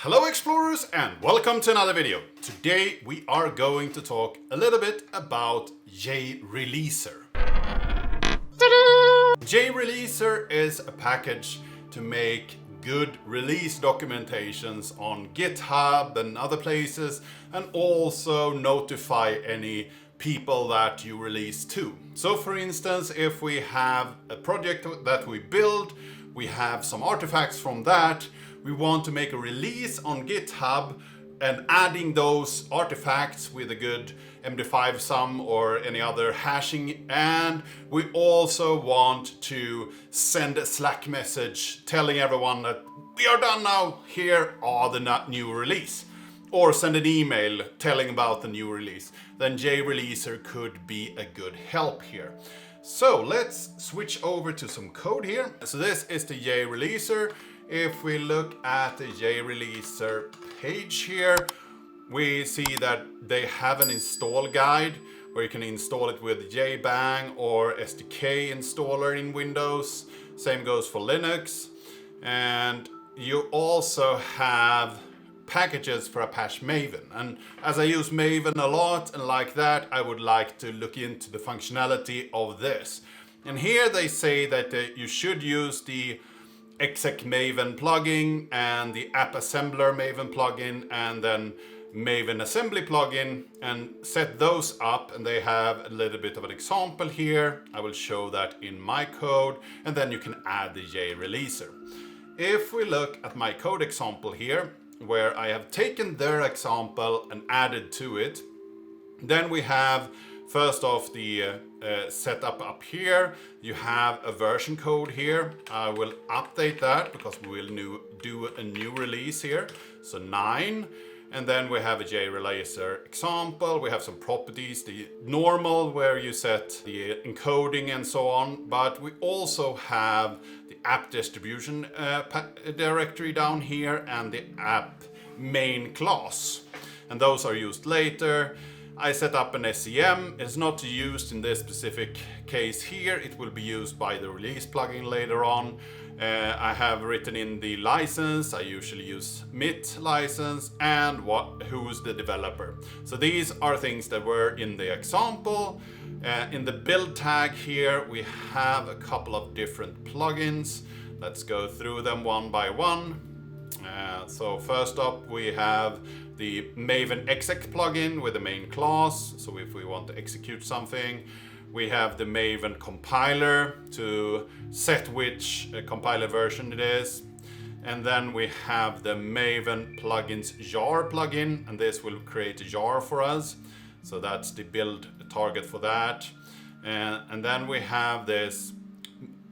Hello explorers and welcome to another video. Today we are going to talk a little bit about JReleaser. JReleaser is a package to make good release documentations on GitHub and other places, and also notify any people that you release to. So for instance, if we have a project that we build, we have some artifacts from that, we want to make a release on GitHub and adding those artifacts with a good MD5 sum or any other hashing, and we also want to send a Slack message telling everyone that we are done now, here are the new release, or send an email telling about the new release, then JReleaser could be a good help here. So let's switch over to some code here. So this is the JReleaser. If we look at the JReleaser page here, we see that they have an install guide where you can install it with JBang or SDK installer in Windows. Same goes for Linux. And you also have packages for Apache Maven. And as I use Maven a lot and like that, I would like to look into the functionality of this. And here they say that you should use the exec Maven plugin and the app assembler Maven plugin and then Maven assembly plugin, and set those up, and they have a little bit of an example here. I will show that in my code, and then you can add the JReleaser. If we look at my code example here, where I have taken their example and added to it, then we have first off the setup up here. You have a version code here. I will update that because we will do a new release here. So 9. And then we have a JReleaser example. We have some properties, the normal where you set the encoding and so on. But we also have the app distribution directory down here and the app main class. And those are used later. I set up an SEM. It's not used in this specific case here. It will be used by the release plugin later on. I have written in the license. I usually use MIT license and who's the developer. So these are things that were in the example. In the build tag here, we have a couple of different plugins. Let's go through them one by one. So first up, we have the Maven exec plugin with the main class. So if we want to execute something, we have the Maven compiler to set which compiler version it is. And then we have the Maven plugins jar plugin, and this will create a jar for us. So that's the build target for that. And then we have this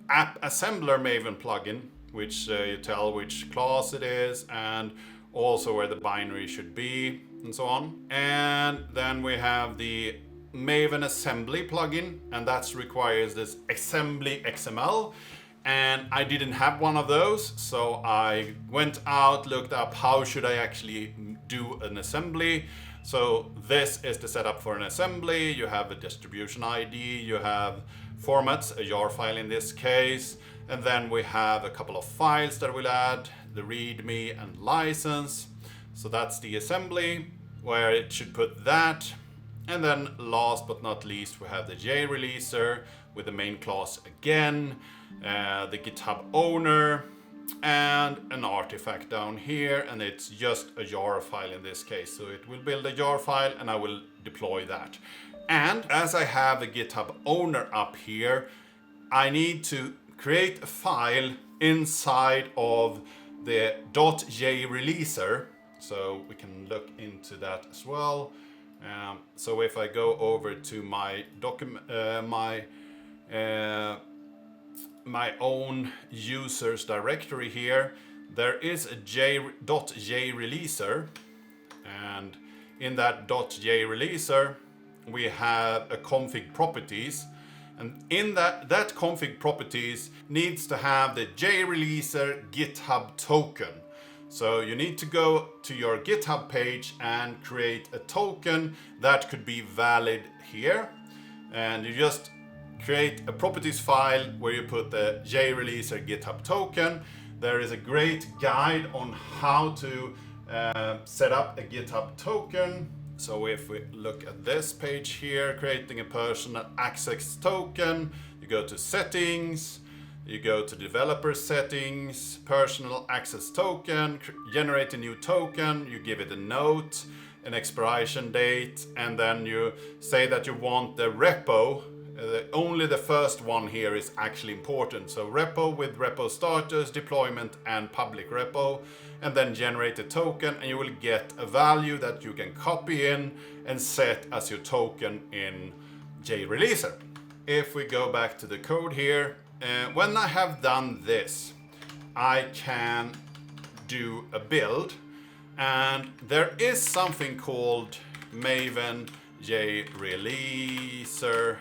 app assembler Maven plugin, which you tell which class it is and also where the binary should be and so on. And then we have the Maven assembly plugin, and that requires this assembly XML, and I didn't have one of those, so I went out, looked up how should I actually do an assembly. So this is the setup for an assembly. You have a distribution ID, you have formats, a jar file in this case, and then we have a couple of files that we'll add, the readme and license. So that's the assembly where it should put that. And then last but not least, we have the JReleaser with the main class again, the GitHub owner, and an artifact down here, and it's just a jar file in this case. So it will build a jar file and I will deploy that. And as I have a GitHub owner up here, I need to create a file inside of the .jreleaser. So we can look into that as well. So if I go over to my my own users directory here, there is a .jreleaser, and in that .jreleaser we have a config properties, and in that config properties needs to have the JReleaser GitHub token. So you need to go to your GitHub page and create a token that could be valid here. And you just create a properties file where you put the JReleaser GitHub token. There is a great guide on how to set up a GitHub token. So if we look at this page here, creating a personal access token, you go to settings, you go to developer settings, personal access token, generate a new token, you give it a note, an expiration date, and then you say that you want the repo. Only the first one here is actually important. So repo with repo status, deployment, and public repo, and then generate a token, and you will get a value that you can copy in and set as your token in JReleaser. If we go back to the code here, when I have done this, I can do a build, and there is something called Maven JReleaser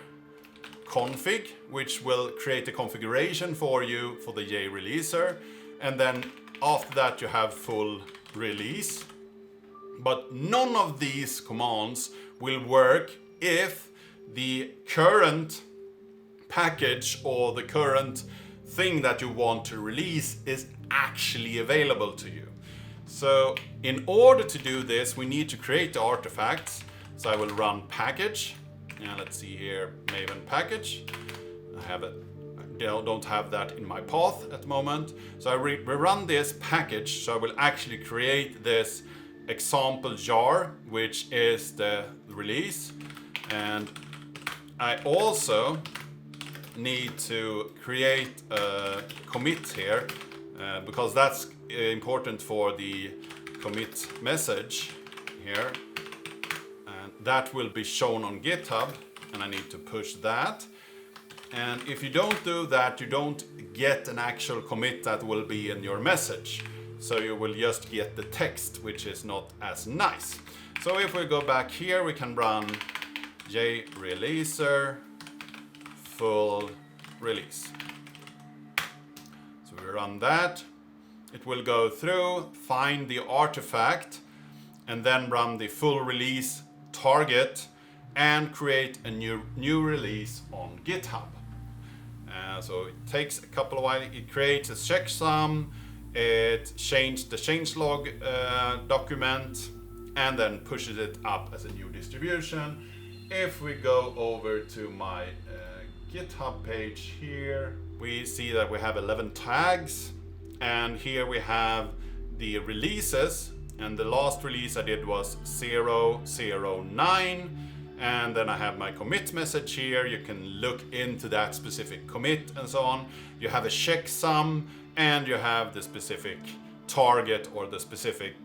config, which will create a configuration for you for the JReleaser, and then after that you have full release. But none of these commands will work if the current package or the current thing that you want to release is actually available to you. So in order to do this, we need to create the artifacts. So I will run package. And let's see here, Maven package. I have it. Don't have that in my path at the moment. So I run this package. So I will actually create this example jar, which is the release. And I also need to create a commit here because that's important for the commit message here. And that will be shown on GitHub, and I need to push that. And if you don't do that, you don't get an actual commit that will be in your message. So you will just get the text, which is not as nice. So if we go back here, we can run JReleaser full release. So we run that. It will go through, find the artifact, and then run the full release target and create a new release on GitHub. So it takes a couple of while. It creates a checksum, it changed the changelog document, and then pushes it up as a new distribution. If we go over to my GitHub page here, we see that we have 11 tags, and here we have the releases, and the last release I did was 009. And then I have my commit message here. You can look into that specific commit and so on. You have a checksum, and you have the specific target or the specific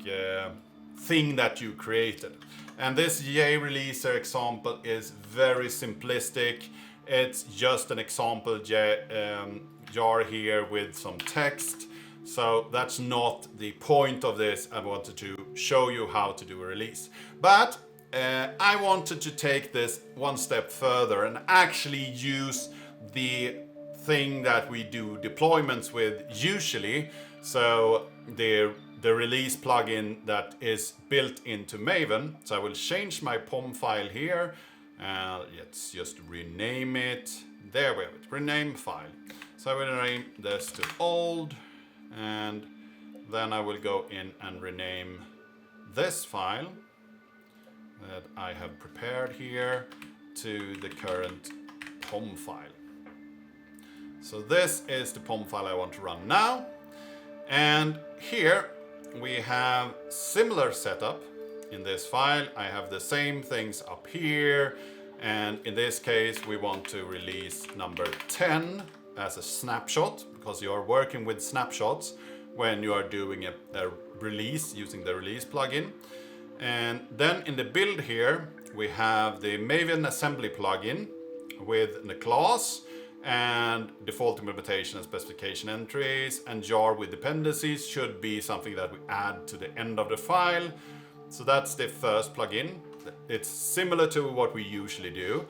thing that you created. And this JReleaser example is very simplistic. It's just an example jar here with some text. So that's not the point of this. I wanted to show you how to do a release. But I wanted to take this one step further and actually use the thing that we do deployments with usually. So the release plugin that is built into Maven. So I will change my POM file here. Let's just rename it. There we have it, rename file. So I will rename this to old, and then I will go in and rename this file that I have prepared here to the current POM file. So this is the POM file I want to run now. And here we have similar setup in this file. I have the same things up here. And in this case, we want to release number 10 as a snapshot, because you are working with snapshots when you are doing a release using the release plugin. And then in the build here, we have the Maven assembly plugin with the class and default implementation and specification entries, and jar with dependencies should be something that we add to the end of the file. So that's the first plugin. It's similar to what we usually do.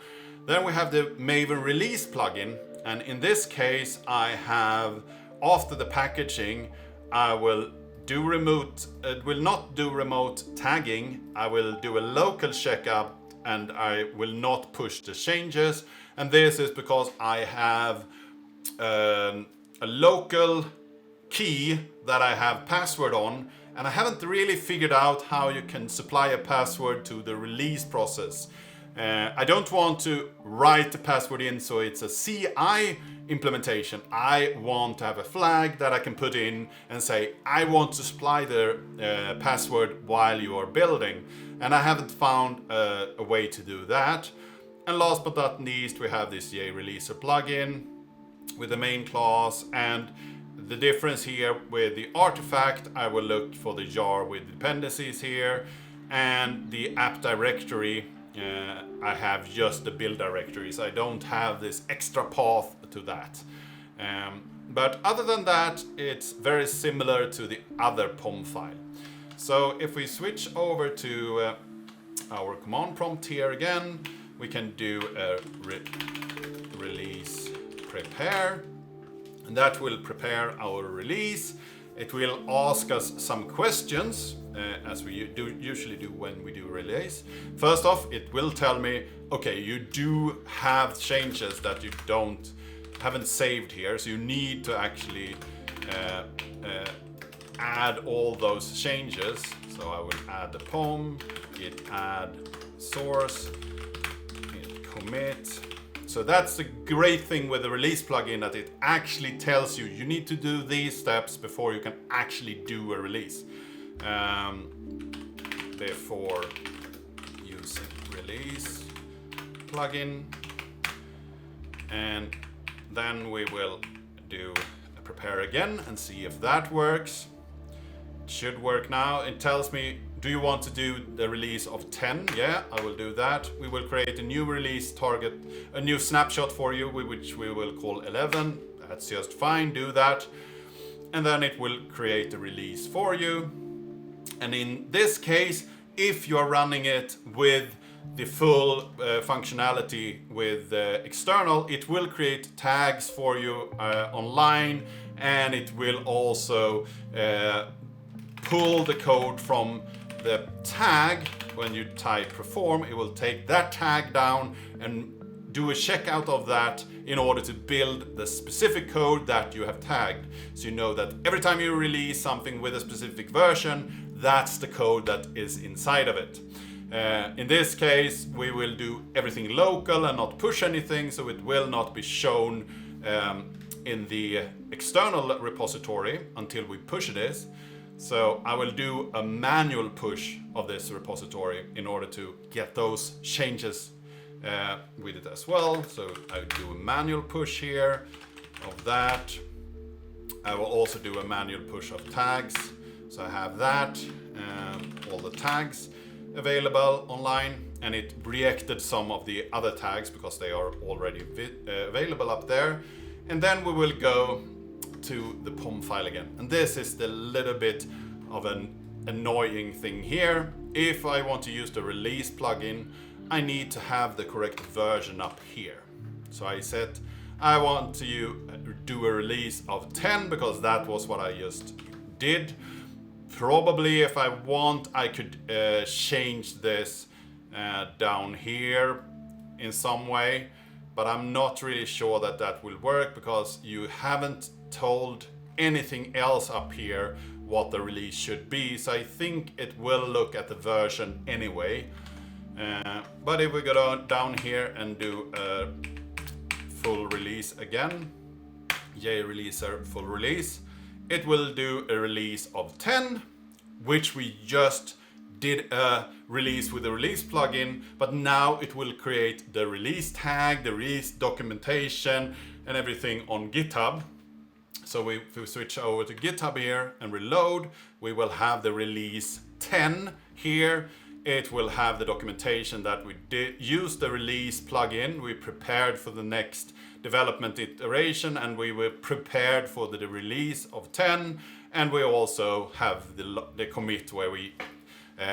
Then we have the Maven release plugin, and in this case I have, after the packaging, I will not do remote tagging. I will do a local checkup, and I will not push the changes. And this is because I have a local key that I have password on, and I haven't really figured out how you can supply a password to the release process. I don't want to write the password in so it's a CI implementation. I want to have a flag that I can put in and say, I want to supply the password while you are building. And I haven't found a way to do that. And last but not least, we have this JReleaser plugin with the main class, and the difference here with the artifact, I will look for the jar with dependencies here, and the app directory, I have just the build directory, so I don't have this extra path to that. But other than that, it's very similar to the other POM file. So if we switch over to our command prompt here again, we can do a release prepare, and that will prepare our release. It will ask us some questions, as we usually do when we do release. First off, it will tell me, okay, you do have changes that you haven't saved here, so you need to actually add all those changes. So I will add the POM, git add source, git commit. So that's the great thing with the release plugin, that it actually tells you you need to do these steps before you can actually do a release. Before using release plugin, and then we will do a prepare again and see if that works. It should work now. It tells me, do you want to do the release of 10? Yeah, I will do that. We will create a new release target, a new snapshot for you, which we will call 11. That's just fine, do that. And then it will create the release for you. And in this case, if you're running it with the full functionality with external, it will create tags for you online, and it will also pull the code from the tag. When you type perform, it will take that tag down and do a checkout of that in order to build the specific code that you have tagged. So you know that every time you release something with a specific version, that's the code that is inside of it. In this case, we will do everything local and not push anything, so it will not be shown in the external repository until we push this. So I will do a manual push of this repository in order to get those changes with it as well. So I will do a manual push here of that. I will also do a manual push of tags. So I have that, all the tags available online, and it reacted some of the other tags because they are already available up there. And then we will go to the POM file again. And this is the little bit of an annoying thing here. If I want to use the release plugin, I need to have the correct version up here. So I said I want to do a release of 10 because that was what I just did. Probably if I want, I could change this down here in some way, but I'm not really sure that that will work because you haven't told anything else up here what the release should be. So I think it will look at the version anyway. But if we go down here and do a full release again, JReleaser full release, it will do a release of 10, which we just did a release with the release plugin, but now it will create the release tag, the release documentation, and everything on GitHub. So if we switch over to GitHub here and reload, we will have the release 10 here. It will have the documentation that we did use the release plugin. We prepared for the next development iteration, and we were prepared for the release of 10. And we also have the commit where we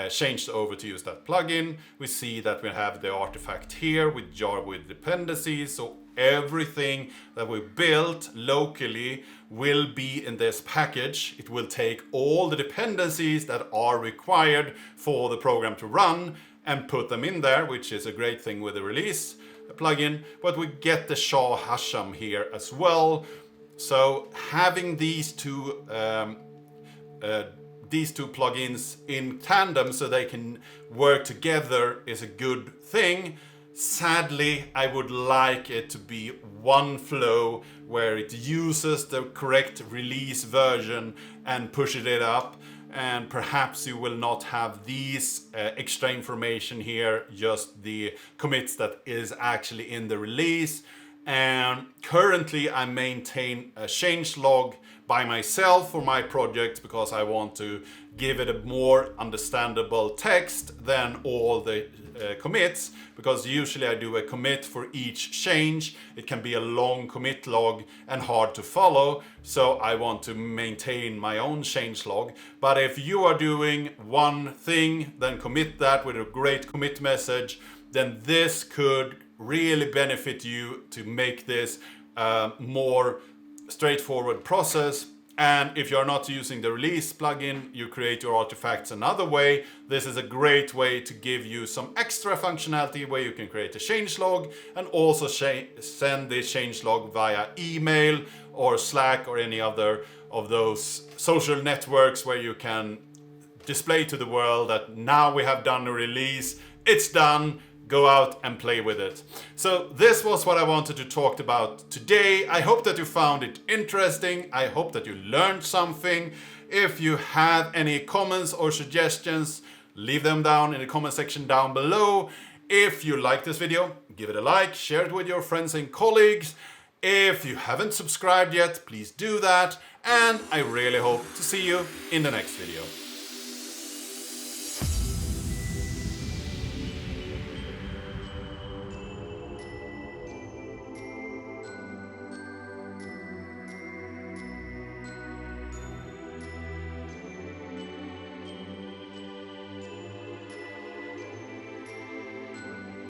changed over to use that plugin. We see that we have the artifact here with jar with dependencies. So everything that we built locally will be in this package. It will take all the dependencies that are required for the program to run and put them in there, which is a great thing with the release plugin. But we get the Shah Hasham here as well. So having these two plugins in tandem so they can work together is a good thing. Sadly, I would like it to be one flow where it uses the correct release version and pushes it up, and perhaps you will not have these extra information here, just the commits that is actually in the release. And currently I maintain a changelog by myself for my project because I want to give it a more understandable text than all the commits, because usually I do a commit for each change. It can be a long commit log and hard to follow, so I want to maintain my own changelog. But if you are doing one thing, then commit that with a great commit message, then this could really benefit you to make this a more straightforward process. And if you're not using the release plugin, you create your artifacts another way. This is a great way to give you some extra functionality where you can create a changelog and also send this changelog via email or Slack or any other of those social networks where you can display to the world that now we have done a release, it's done. Go out and play with it. So this was what I wanted to talk about today. I hope that you found it interesting. I hope that you learned something. If you have any comments or suggestions, leave them down in the comment section down below. If you like this video, give it a like, share it with your friends and colleagues. If you haven't subscribed yet, please do that. And I really hope to see you in the next video.